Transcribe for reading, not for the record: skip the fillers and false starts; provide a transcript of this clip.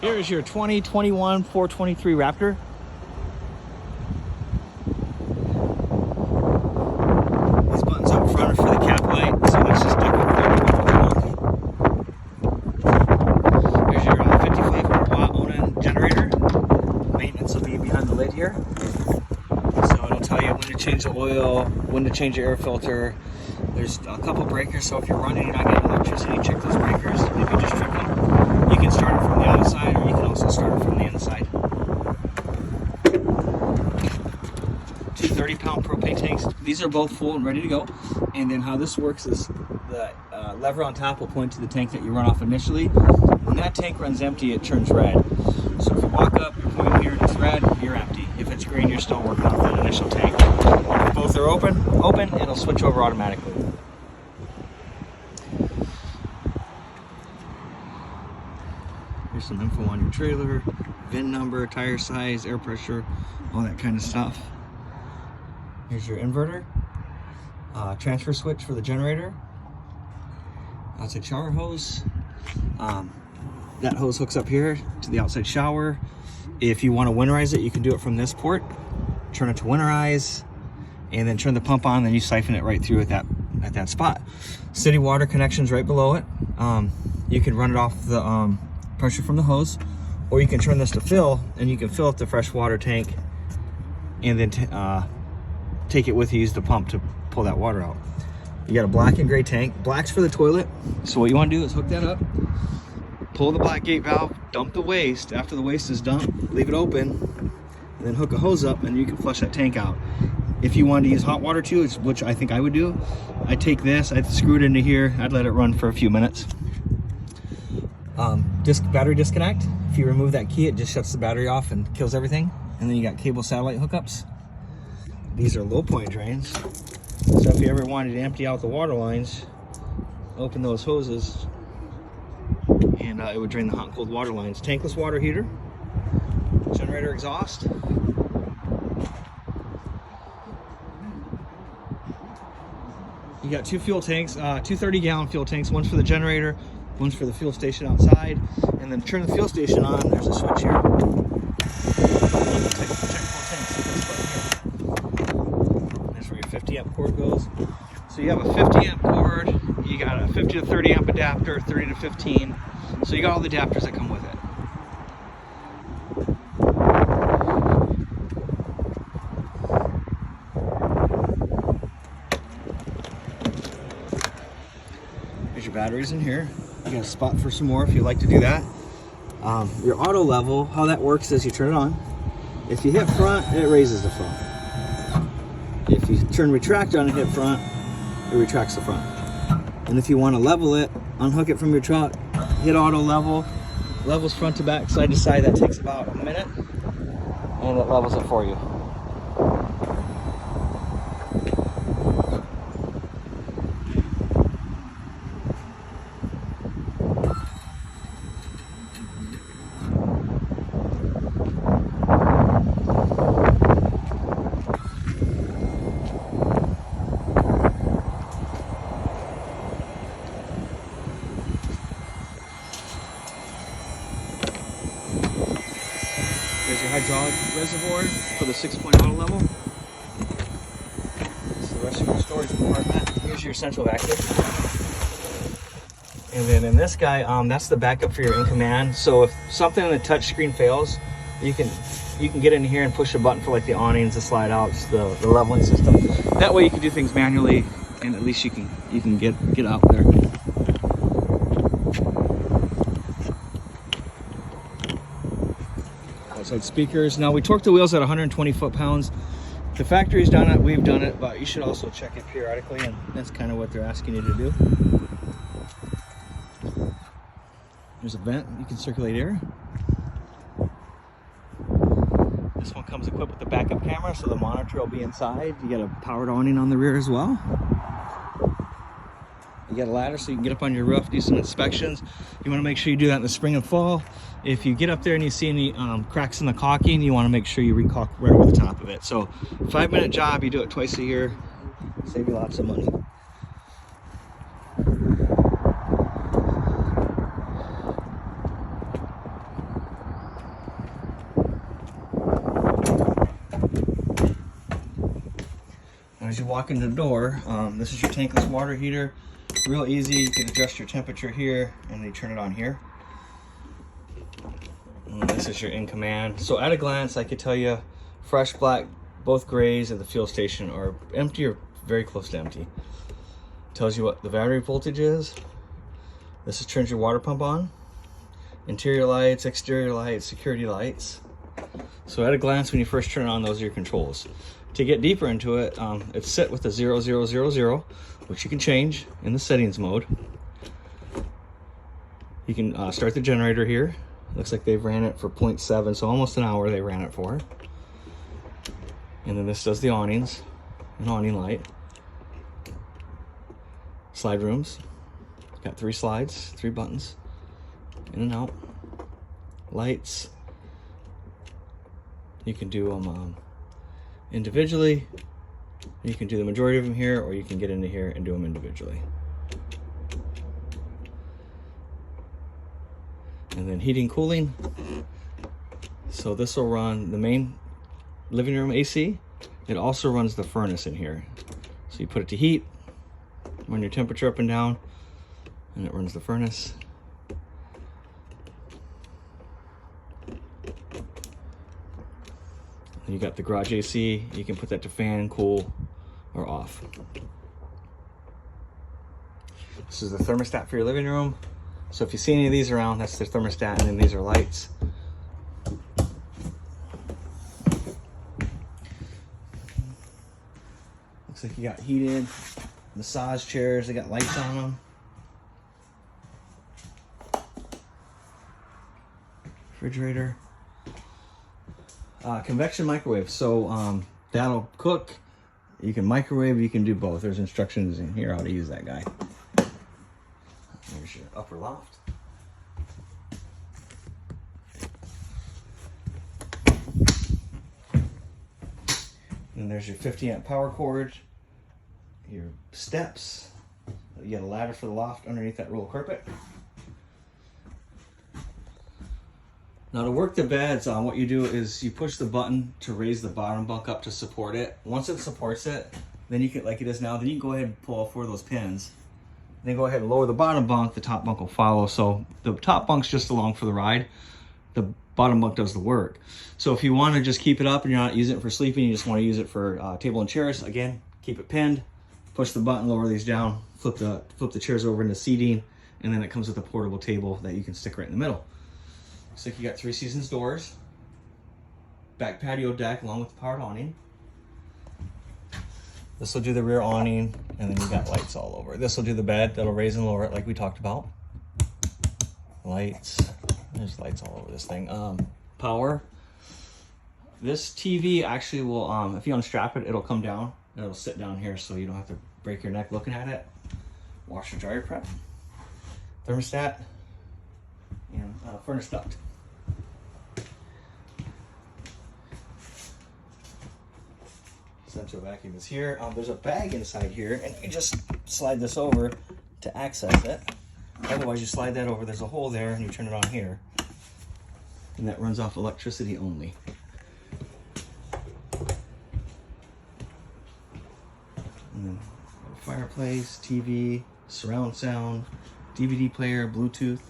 Here is your 2021 423 Raptor. These buttons up front are for the cap light, so let's just stick with it. Here's your 5500 watt Onan generator. Maintenance will be behind the lid here. So it'll tell you when to change the oil, when to change your air filter. There's a couple breakers, so if you're running, you're not getting electricity, check those breakers. If you just trip them, you can start it from the outside, or you can also start it from the inside. 2 30-pound propane tanks. These are both full and ready to go. And then how this works is the lever on top will point to the tank that you run off initially. When that tank runs empty, it turns red. So if you walk up, you're pointing here and it's red, you're empty. If it's green, you're still working off that initial tank. If both are open, it'll switch over automatically. Here's some info on your trailer, VIN number, tire size, air pressure, all that kind of stuff. Here's your inverter, transfer switch for the generator, outside shower hose. That hose hooks up here to the outside shower. If you want to winterize it, you can do it from this port. Turn it to winterize, and then turn the pump on, then you siphon it right through at that spot. City water connection's right below it. You can run it off the pressure from the hose, or you can turn this to fill, and you can fill up the fresh water tank and then take it with you, use the pump to pull that water out. You got a black and gray tank. Black's for the toilet, so what you want to do is hook that up, pull the black gate valve, dump the waste. After the waste is dumped, leave it open, and then hook a hose up, and you can flush that tank out. If you want to use hot water too, which I think I would do, I'd take this, I'd screw it into here, I'd let it run for a few minutes. Battery disconnect. If you remove that key, it just shuts the battery off and kills everything. And then you got cable satellite hookups. These are low point drains. So if you ever wanted to empty out the water lines, open those hoses, and it would drain the hot and cold water lines. Tankless water heater, generator exhaust. You got 2 fuel tanks, 2 30-gallon fuel tanks. One's for the generator, one's for the fuel station outside. And then turn the fuel station on, there's a switch here. That's where your 50 amp cord goes. So you have a 50 amp cord, you got a 50 to 30 amp adapter, 30 to 15. So you got all the adapters that come with it. There's your batteries in here. You got a spot for some more if you like to do that. Your auto level, how that works is you turn it on. If you hit front, it raises the front. If you turn retract on and hit front, it retracts the front. And if you want to level it, unhook it from your truck, hit auto level, levels front to back, side to side. That takes about a minute, and it levels it for you. There's your hydraulic reservoir for the 6-point auto level. This is the rest of your storage compartment. Here's your central vacuum. And then in this guy, that's the backup for your in command. So if something in the touch screen fails, you can get in here and push a button for like the awnings, the slide outs, the leveling system. That way you can do things manually, and at least you can get out there. Outside speakers. Now we torque the wheels at 120 foot-pounds. The factory's done it, we've done it, but you should also check it periodically, and that's kind of what they're asking you to do. There's a vent, you can circulate air. This one comes equipped with a backup camera, so the monitor will be inside. You got a powered awning on the rear as well. You got a ladder so you can get up on your roof, do some inspections. You want to make sure you do that in the spring and fall. If you get up there and you see any cracks in the caulking, you want to make sure you re-caulk right over the top of it. So 5-minute job, you do it twice a year, save you lots of money. As you walk in the door, this is your tankless water heater. Real easy, you can adjust your temperature here and you turn it on here. And this is your in command. So at a glance, I could tell you fresh, black, both grays at the fuel station are empty or very close to empty. Tells you what the battery voltage is. This turns your water pump on. Interior lights, exterior lights, security lights. So at a glance, when you first turn it on, those are your controls. To get deeper into it, it's set with the 0000, which you can change in the settings mode. You can start the generator here. Looks like they've ran it for 0.7, so almost an hour they ran it for. And then this does the awnings, an awning light. Slide rooms, got 3 slides, 3 buttons, in and out. Lights, you can do them individually. You can do the majority of them here, or you can get into here and do them individually. And then heating, cooling. So this will run the main living room AC. It also runs the furnace in here. So you put it to heat, run your temperature up and down, and it runs the furnace. And you got the garage AC. You can put that to fan, cool, or off. This is the thermostat for your living room. So if you see any of these around, that's the thermostat, and then these are lights. Looks like you got heated massage chairs. They got lights on them. Refrigerator. Convection microwave. So that'll cook. You can microwave. You can do both. There's instructions in here how to use that guy. There's your upper loft. And there's your 50-amp power cord, your steps. You got a ladder for the loft underneath that roll of carpet. Now to work the beds, what you do is you push the button to raise the bottom bunk up to support it. Once it supports it, then you can, like it is now, then you can go ahead and pull all 4 of those pins. Then go ahead and lower the bottom bunk, the top bunk will follow. So the top bunk's just along for the ride. The bottom bunk does the work. So if you want to just keep it up and you're not using it for sleeping, you just want to use it for table and chairs, again, keep it pinned, push the button, lower these down, flip the chairs over into seating, and then it comes with a portable table that you can stick right in the middle. So you got 3 seasons doors, back patio deck along with the powered awning. This will do the rear awning, and then you got lights all over. This will do the bed, that'll raise and lower it like we talked about. Lights, there's lights all over this thing. Power. This TV actually will, if you unstrap it, it'll come down. It'll sit down here so you don't have to break your neck looking at it. Washer dryer prep. Thermostat. And furnace duct. Central vacuum is here. There's a bag inside here, and you just slide this over to access it. Otherwise, you slide that over. There's a hole there, and you turn it on here, and that runs off electricity only. And then fireplace, TV, surround sound, DVD player, Bluetooth.